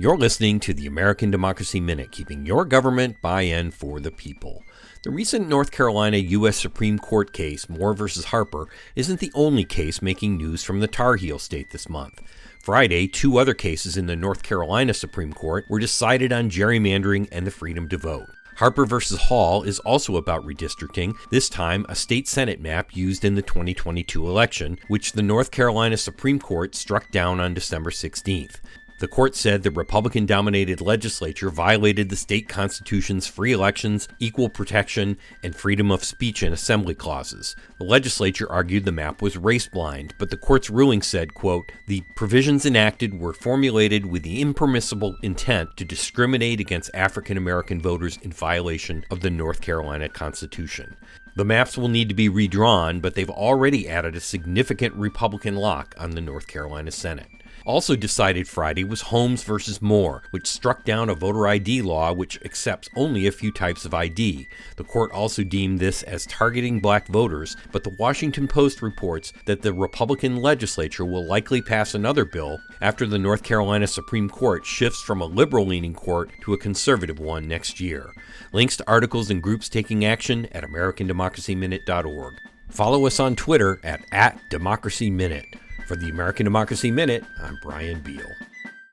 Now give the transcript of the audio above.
You're listening to the American Democracy Minute, keeping your government by and for the people. The recent North Carolina U.S. Supreme Court case, Moore v. Harper, isn't the only case making news from the Tar Heel state this month. Friday, two other cases in the North Carolina Supreme Court were decided on gerrymandering and the freedom to vote. Harper v. Hall is also about redistricting, this time a state Senate map used in the 2022 election, which the North Carolina Supreme Court struck down on December 16th. The court said the Republican-dominated legislature violated the state constitution's free elections, equal protection, and freedom of speech and assembly clauses. The legislature argued the map was race-blind, but the court's ruling said, quote, "The provisions enacted were formulated with the impermissible intent to discriminate against African American voters in violation of the North Carolina Constitution." The maps will need to be redrawn, but they've already added a significant Republican lock on the North Carolina Senate. Also decided Friday was Holmes v. Moore, which struck down a voter ID law which accepts only a few types of ID. The court also deemed this as targeting black voters, but the Washington Post reports that the Republican legislature will likely pass another bill after the North Carolina Supreme Court shifts from a liberal-leaning court to a conservative one next year. Links to articles and groups taking action at AmericanDemocracyMinute.org. Follow us on Twitter at @DemocracyMinute. For the American Democracy Minute, I'm Brian Beal.